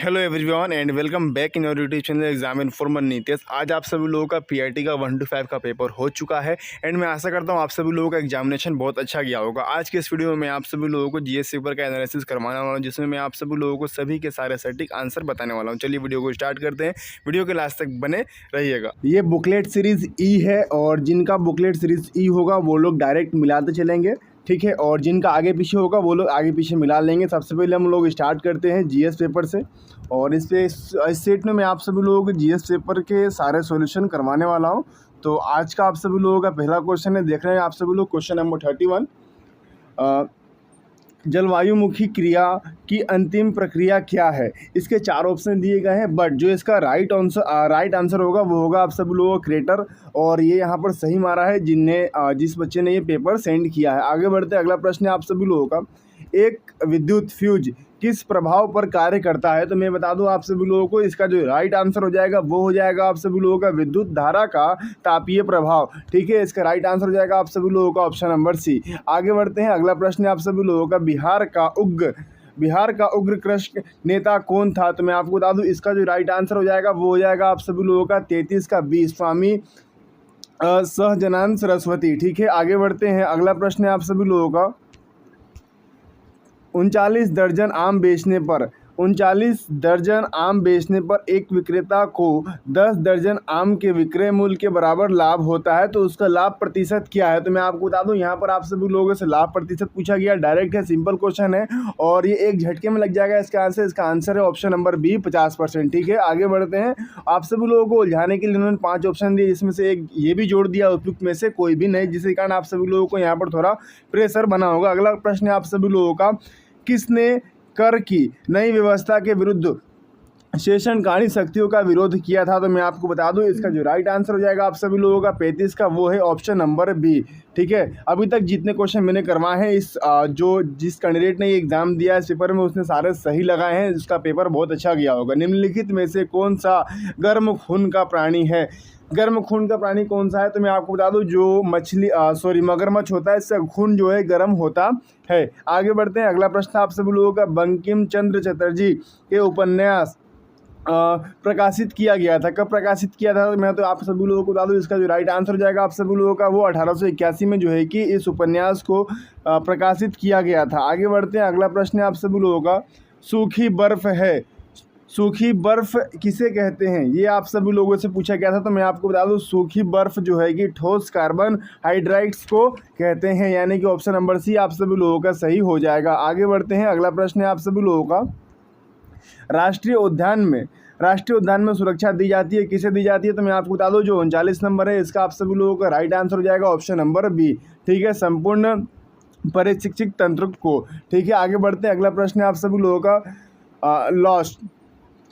Hello everyone and welcome back in your YouTube channel exam informer Nitish. आज आप सभी लोगों का पीआईटी का 1 to 5 का पेपर हो चुका है एंड मैं आशा करता हूं आप सभी लोगों का एग्जामिनेशन बहुत अच्छा गया होगा। आज के इस वीडियो में मैं आप सभी लोगों को जीएस पेपर का एनालिसिस करवाने वाला हूं, जिसमें मैं आप सभी लोगों को सभी के सारे सटीक आंसर बताने वाला हूँ। चलिए वीडियो को स्टार्ट करते हैं, वीडियो के लास्ट तक बने रहिएगा। ये बुकलेट सीरीज़ ई है और जिनका बुकलेट सीरीज़ ई होगा वो लोग डायरेक्ट मिलाते चलेंगे, ठीक है, और जिनका आगे पीछे होगा वो लोग आगे पीछे मिला लेंगे। सबसे पहले हम लोग स्टार्ट करते हैं जीएस पेपर से और इस सेट में मैं आप सभी लोगों को जीएस पेपर के सारे सॉल्यूशन करवाने वाला हूं। तो आज का आप सभी लोगों का पहला क्वेश्चन है, देख रहे हैं आप सभी लोग, क्वेश्चन नंबर 31। जलवायुमुखी क्रिया की अंतिम प्रक्रिया क्या है? इसके 4 ऑप्शन दिए गए हैं, बट जो इसका राइट आंसर होगा वो होगा आप सब लोगों का क्रेटर, और ये यहाँ पर सही मारा है जिस बच्चे ने ये पेपर सेंड किया है। आगे बढ़ते हैं, अगला प्रश्न है आप सभी लोगों का, एक विद्युत फ्यूज किस प्रभाव पर कार्य करता है? तो मैं बता दूं आप सभी लोगों को, इसका जो राइट आंसर हो जाएगा वो हो जाएगा आप सभी लोगों का विद्युत धारा का तापीय प्रभाव, ठीक है। इसका राइट आंसर हो जाएगा आप सभी लोगों का ऑप्शन नंबर सी। आगे बढ़ते हैं, अगला प्रश्न है आप सभी लोगों का, बिहार का उग्र कृषक नेता कौन था? तो मैं आपको बता दूं, इसका जो राइट आंसर हो जाएगा वो हो जाएगा आप सभी लोगों का 33 का बी, स्वामी सहजानंद सरस्वती, ठीक है। आगे बढ़ते हैं, अगला प्रश्न है आप सभी लोगों का, 39 दर्जन आम बेचने पर एक विक्रेता को 10 दर्जन आम के विक्रय मूल्य के बराबर लाभ होता है, तो उसका लाभ प्रतिशत क्या है? तो मैं आपको बता दूं, यहाँ पर आप सभी लोगों से लाभ प्रतिशत पूछा गया, डायरेक्ट है, सिंपल क्वेश्चन है और ये एक झटके में लग जाएगा इसका आंसर है ऑप्शन नंबर बी, 50%, ठीक है। आगे बढ़ते हैं, आप सभी लोगों को उलझाने के लिए उन्होंने 5 ऑप्शन दिए, जिसमें से एक ये भी जोड़ दिया उपयुक्त में से कोई भी नहीं, जिसके कारण आप सभी लोगों को यहाँ पर थोड़ा प्रेशर बना होगा। अगला प्रश्न है आप सभी लोगों का, किसने कर की नई व्यवस्था के विरुद्ध शेषनकारी शक्तियों का विरोध किया था? तो मैं आपको बता दूं, इसका जो राइट आंसर हो जाएगा आप सभी लोगों का 35 का, वो है ऑप्शन नंबर बी, ठीक है। अभी तक जितने क्वेश्चन मैंने करवाए हैं, जिस कैंडिडेट ने ये एग्जाम दिया इस पेपर में, उसने सारे सही लगाए हैं, इसका पेपर बहुत अच्छा गया होगा। निम्नलिखित में से कौन सा गर्म खून का प्राणी है? गर्म खून का प्राणी कौन सा है? तो मैं आपको बता दूं, जो मगरमच्छ होता है, इससे खून जो है गर्म होता है। आगे बढ़ते हैं, अगला प्रश्न आप सभी लोगों का, बंकिम चंद्र चटर्जी के उपन्यास प्रकाशित किया गया था, कब प्रकाशित किया था? मैं तो आप सभी लोगों को बता दूं, इसका जो राइट आंसर हो जाएगा आप सभी लोगों का, वो 1881 में जो है कि इस उपन्यास को प्रकाशित किया गया था। आगे बढ़ते हैं, अगला प्रश्न है आप सभी लोगों का, सूखी बर्फ किसे कहते हैं? ये आप सभी लोगों से पूछा गया था, तो मैं आपको बता दूं, सूखी बर्फ जो है कि ठोस कार्बन हाइड्राइड्स को कहते हैं, यानी कि ऑप्शन नंबर सी आप सभी लोगों का सही हो जाएगा। आगे बढ़ते हैं, अगला प्रश्न है आप सभी लोगों का, राष्ट्रीय उद्यान में सुरक्षा दी जाती है, किसे दी जाती है? तो मैं आपको बता दूं, जो 39 नंबर है, इसका आप सभी लोगों का राइट आंसर हो जाएगा ऑप्शन नंबर बी, ठीक है, संपूर्ण परिशिक्षित तंत्र को, ठीक है। आगे बढ़ते हैं, अगला प्रश्न है आप सभी लोगों का,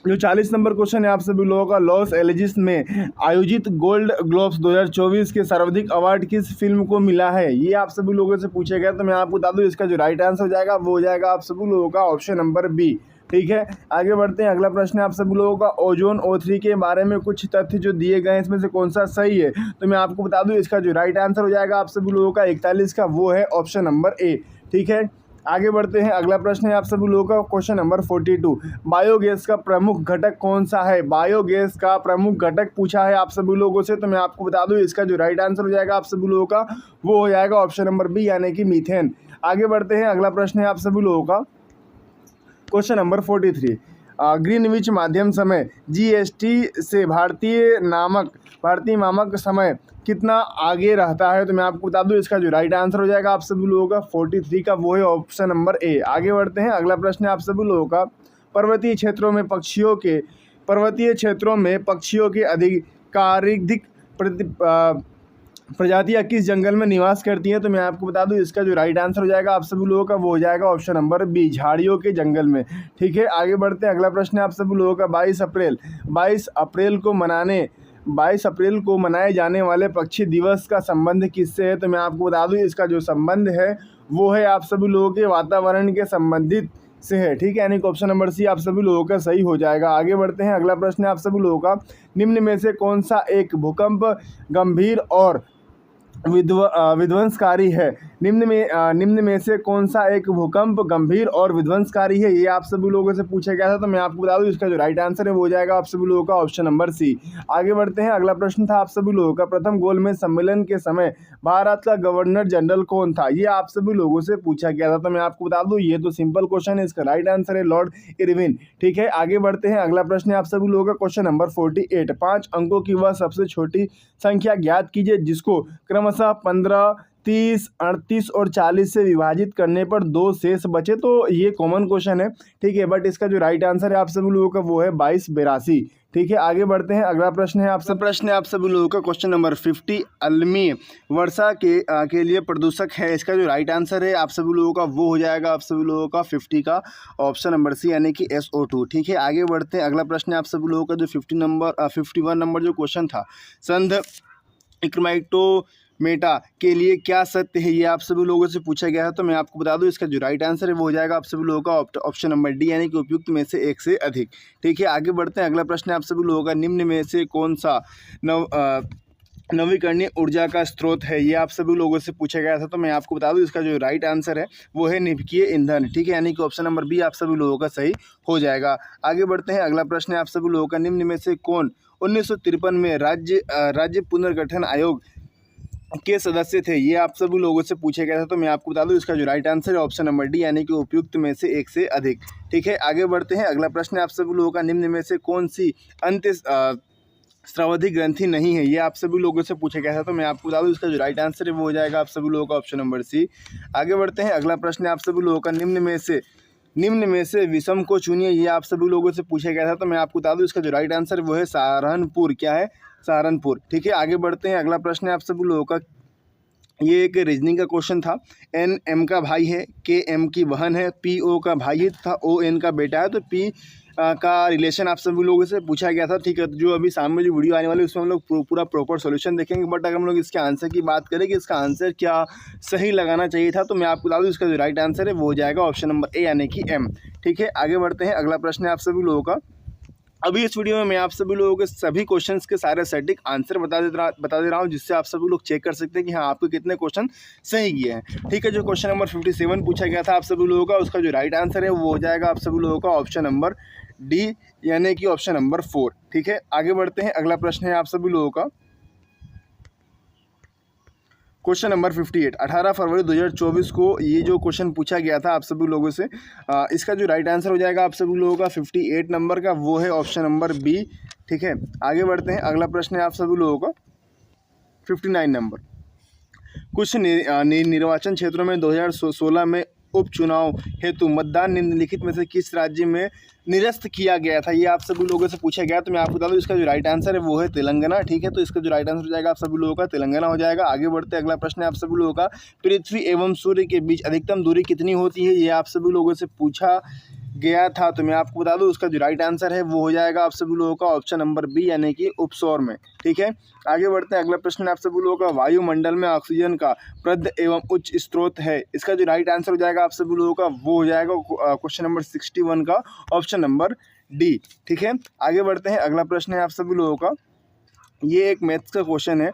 जो 40 नंबर क्वेश्चन है आप सभी लोगों का, लॉस एंजेलिस में आयोजित गोल्ड ग्लोब्स 2024 के सर्वाधिक अवार्ड किस फिल्म को मिला है? ये आप सभी लोगों से पूछा गया, तो मैं आपको बता दूं, इसका जो राइट आंसर हो जाएगा वो हो जाएगा आप सभी लोगों का ऑप्शन नंबर बी, ठीक है। आगे बढ़ते हैं, अगला प्रश्न है आप सभी लोगों का, ओजोन O3 के बारे में कुछ तथ्य जो दिए गए हैं, इसमें से कौन सा सही है? तो मैं आपको बता दूं, इसका जो राइट आंसर हो जाएगा आप सभी लोगों का 41 का, वो है ऑप्शन नंबर ए, ठीक है। आगे बढ़ते हैं, अगला प्रश्न है आप सभी लोगों का, क्वेश्चन नंबर 42, बायोगैस का प्रमुख घटक कौन सा है? बायोगैस का प्रमुख घटक पूछा है आप सभी लोगों से, तो मैं आपको बता दूं, इसका जो राइट आंसर हो जाएगा आप सभी लोगों का, वो हो जाएगा ऑप्शन नंबर बी, यानी कि मीथेन। आगे बढ़ते हैं, अगला प्रश्न है आप सभी लोगों का, क्वेश्चन नंबर 43, ग्रीनविच माध्यम समय GMT से भारतीय मामक समय कितना आगे रहता है? तो मैं आपको बता दूं, इसका जो राइट आंसर हो जाएगा आप सभी लोगों का 43 का, वो है ऑप्शन नंबर ए। आगे बढ़ते हैं, अगला प्रश्न है आप सभी लोगों का, पर्वतीय क्षेत्रों में पक्षियों के अधिकाधिक प्रजातियां किस जंगल में निवास करती हैं? तो मैं आपको बता दूं, इसका जो राइट आंसर हो जाएगा आप सभी लोगों का, वो हो जाएगा ऑप्शन नंबर बी, झाड़ियों के जंगल में, ठीक है। आगे बढ़ते हैं, अगला प्रश्न है आप सभी लोगों का, 22 अप्रैल को मनाए जाने वाले पक्षी दिवस का संबंध किससे है? तो मैं आपको बता दूं, इसका जो संबंध है वो है आप सभी लोगों के वातावरण के संबंधित से है, ठीक है, यानी कि ऑप्शन नंबर सी आप सभी लोगों का सही हो जाएगा। आगे बढ़ते हैं, अगला प्रश्न है आप सभी लोगों का, निम्न में से कौन सा एक भूकंप गंभीर और विध्वंसकारी है। निम्न में से कौन सा एक भूकंप गंभीर और विध्वंसकारी है, ये आप सभी लोगों से पूछा गया था। तो मैं आपको बता दूं इसका जो राइट आंसर है वो हो जाएगा आप सभी लोगों का ऑप्शन नंबर सी। आगे बढ़ते हैं, अगला प्रश्न था आप सभी लोगों का, प्रथम गोलमेज सम्मेलन के समय भारत का गवर्नर जनरल कौन था, ये आप सभी लोगों से पूछा गया था। तो मैं आपको बता दूं ये तो सिंपल क्वेश्चन है, इसका राइट आंसर है लॉर्ड इरविन। ठीक है, आगे बढ़ते हैं, अगला प्रश्न है आप सभी लोगों का क्वेश्चन नंबर 48, 5 अंकों की वह सबसे छोटी संख्या ज्ञात कीजिए जिसको क्रमशः 15, 30, 38 और 40 से विभाजित करने पर 2 शेष बचे। तो ये कॉमन क्वेश्चन है, ठीक है, बट इसका जो राइट आंसर है आप सभी लोगों का वो है 22, 82। ठीक है, आगे बढ़ते हैं, अगला प्रश्न है आप सभी लोगों का क्वेश्चन नंबर 50, अम्लीय वर्षा के लिए प्रदूषक है, इसका जो राइट आंसर है आप सभी लोगों का वो हो जाएगा आप सभी लोगों का 50 का ऑप्शन नंबर सी यानी कि SO2। ठीक है, आगे बढ़ते हैं, अगला प्रश्न है आप सभी लोगों का जो 51 नंबर जो क्वेश्चन था, संध इक्रोमाइटोमेटा के लिए क्या सत्य है, ये आप सभी लोगों से पूछा गया है। तो मैं आपको बता दूं इसका जो राइट आंसर है वो हो जाएगा आप सभी लोगों का ऑप्शन नंबर डी यानी कि उपयुक्त में से एक से अधिक। ठीक है, आगे बढ़ते हैं, अगला प्रश्न है आप सभी लोगों का, निम्न में से कौन सा नवीकरणीय ऊर्जा का स्रोत है, ये आप सभी लोगों से पूछा गया था। तो मैं आपको बता दूं इसका जो राइट आंसर है वो है नवीकरणीय ईंधन। ठीक है, यानी कि ऑप्शन नंबर बी आप सभी लोगों का सही हो जाएगा। आगे बढ़ते हैं, अगला प्रश्न है आप सभी लोगों का, निम्न में से कौन 1953 में राज्य पुनर्गठन आयोग के सदस्य थे, ये आप सभी लोगों से पूछा गया था। तो मैं आपको बता दूं इसका जो राइट आंसर है ऑप्शन नंबर डी यानी कि उपयुक्त में से एक से अधिक। ठीक है, आगे बढ़ते हैं, अगला प्रश्न है आप सभी लोगों का, निम्न में से कौन सी स्रावाधिक ग्रंथि नहीं है, ये आप सभी लोगों से पूछा गया था। तो मैं आपको बता दूं इसका जो राइट आंसर है वो हो जाएगा आप सभी लोगों का ऑप्शन नंबर सी। आगे बढ़ते हैं, अगला प्रश्न है आप सभी लोगों का, निम्न में से विषम को चुनिए, ये आप सभी लोगों से पूछा गया था। तो मैं आपको बता दूं इसका जो राइट आंसर वो है सहारनपुर। क्या है? सहारनपुर। ठीक है, आगे बढ़ते हैं, अगला प्रश्न है आप सभी लोगों का, ये एक रीजनिंग का क्वेश्चन था। एन एम का भाई है, के एम की बहन है, पी ओ का भाई है तथा ओ एन का बेटा है। तो पी का रिलेशन आप सभी लोगों से पूछा गया था। ठीक है, तो जो अभी सामने जो वीडियो आने वाली है उसमें हम लोग पूरा प्रॉपर सॉल्यूशन देखेंगे। बट अगर हम लोग इसके आंसर की बात करें कि इसका आंसर क्या सही लगाना चाहिए था, तो मैं आपको बता दूं इसका जो राइट आंसर है वो हो जाएगा ऑप्शन नंबर ए यानी कि एम। ठीक है, आगे बढ़ते हैं, अगला प्रश्न है आप सभी लोगों का, अभी इस वीडियो में मैं आप सभी लोगों के सभी क्वेश्चंस के सारे सटीक आंसर बता दे रहा हूँ, जिससे आप सभी लोग चेक कर सकते हैं कि हाँ आपके कितने क्वेश्चन सही किए हैं। ठीक है, जो क्वेश्चन नंबर 57 पूछा गया था आप सभी लोगों का, उसका जो राइट आंसर है वो हो जाएगा आप सभी लोगों का ऑप्शन नंबर डी यानी कि ऑप्शन नंबर 4। ठीक है, आगे बढ़ते हैं, अगला प्रश्न है आप सभी लोगों का, क्वेश्चन नंबर 58, 18 फरवरी 2024 को ये जो क्वेश्चन पूछा गया था आप सभी लोगों से, इसका जो राइट आंसर हो जाएगा आप सभी लोगों का 58 नंबर का, वो है ऑप्शन नंबर बी। ठीक है, आगे बढ़ते हैं, अगला प्रश्न है आप सभी लोगों का 59 नंबर, कुछ निर्वाचन क्षेत्रों में 2016 में उपचुनाव हेतु मतदान निम्नलिखित में से किस राज्य में निरस्त किया गया था, ये आप सभी लोगों से पूछा गया। तो मैं आपको बता दूं इसका जो राइट आंसर है वो है तेलंगाना। ठीक है, तो इसका जो राइट आंसर हो जाएगा आप सभी लोगों का तेलंगाना हो जाएगा। आगे बढ़ते हैं, अगला प्रश्न है आप सभी लोगों का, पृथ्वी एवं सूर्य के बीच अधिकतम दूरी कितनी होती है, ये आप सभी लोगों से पूछा गया था। तो मैं आपको बता दूं उसका जो राइट आंसर है वो हो जाएगा आप सभी लोगों का ऑप्शन नंबर बी यानी कि उपसौर में। ठीक है, आगे बढ़ते हैं, अगला प्रश्न आप सभी लोगों का, वायुमंडल में ऑक्सीजन का प्रद एवं उच्च स्रोत है, इसका जो राइट आंसर हो जाएगा आप सभी लोगों का वो हो जाएगा क्वेश्चन नंबर 61 का ऑप्शन नंबर डी। ठीक है, आगे बढ़ते हैं, अगला प्रश्न है आप सभी लोगों का, ये एक मैथ्स का क्वेश्चन है,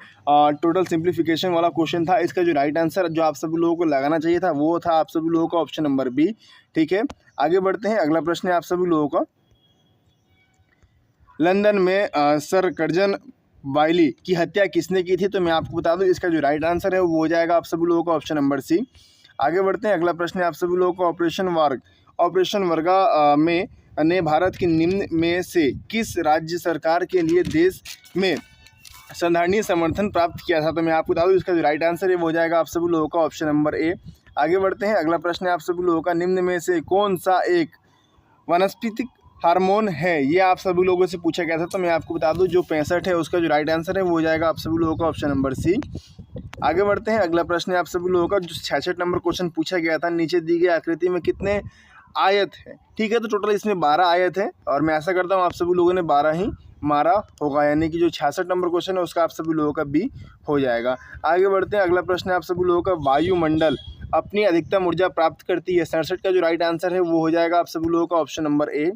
टोटल सिंप्लीफिकेशन वाला क्वेश्चन था। इसका जो राइट आंसर जो आप सभी लोगों को लगाना चाहिए था वो था आप सभी लोगों का ऑप्शन नंबर बी। ठीक है, आगे बढ़ते हैं, अगला प्रश्न है आप सभी लोगों का, लंदन में सर कर्जन वाइली की हत्या किसने की थी, तो मैं आपको बता दूं इसका जो राइट आंसर है वो हो जाएगा आप सभी लोगों का ऑप्शन नंबर सी। आगे बढ़ते हैं, अगला प्रश्न है आप सभी लोगों का, ऑपरेशन वर्गा में ने भारत की निम्न में से किस राज्य सरकार के लिए देश में संधारणीय समर्थन प्राप्त किया था, तो मैं आपको बता दूं इसका जो राइट आंसर है वो हो जाएगा आप सभी लोगों का ऑप्शन नंबर ए। आगे बढ़ते हैं, अगला प्रश्न है आप सभी लोगों का, निम्न में से कौन सा एक वनस्पतिक हार्मोन है, ये आप सभी लोगों से पूछा गया था। तो मैं आपको बता दूं जो 65 है उसका जो राइट आंसर है वो हो जाएगा आप सभी लोगों का ऑप्शन नंबर सी। आगे बढ़ते हैं, अगला प्रश्न है आप सभी लोगों का, जो 66 नंबर क्वेश्चन पूछा गया था, नीचे दी गई आकृति में कितने आयत है। ठीक है, तो टोटल इसमें 12 आयत है और मैं ऐसा करता हूँ आप सभी लोगों ने 12 ही मारा होगा, यानी कि जो 66 नंबर क्वेश्चन है उसका आप सभी लोगों का बी हो जाएगा। आगे बढ़ते हैं, अगला प्रश्न है आप सभी लोगों का, वायुमंडल अपनी अधिकतम ऊर्जा प्राप्त करती है, 67 का जो राइट आंसर है वो हो जाएगा आप सभी लोगों का ऑप्शन नंबर ए।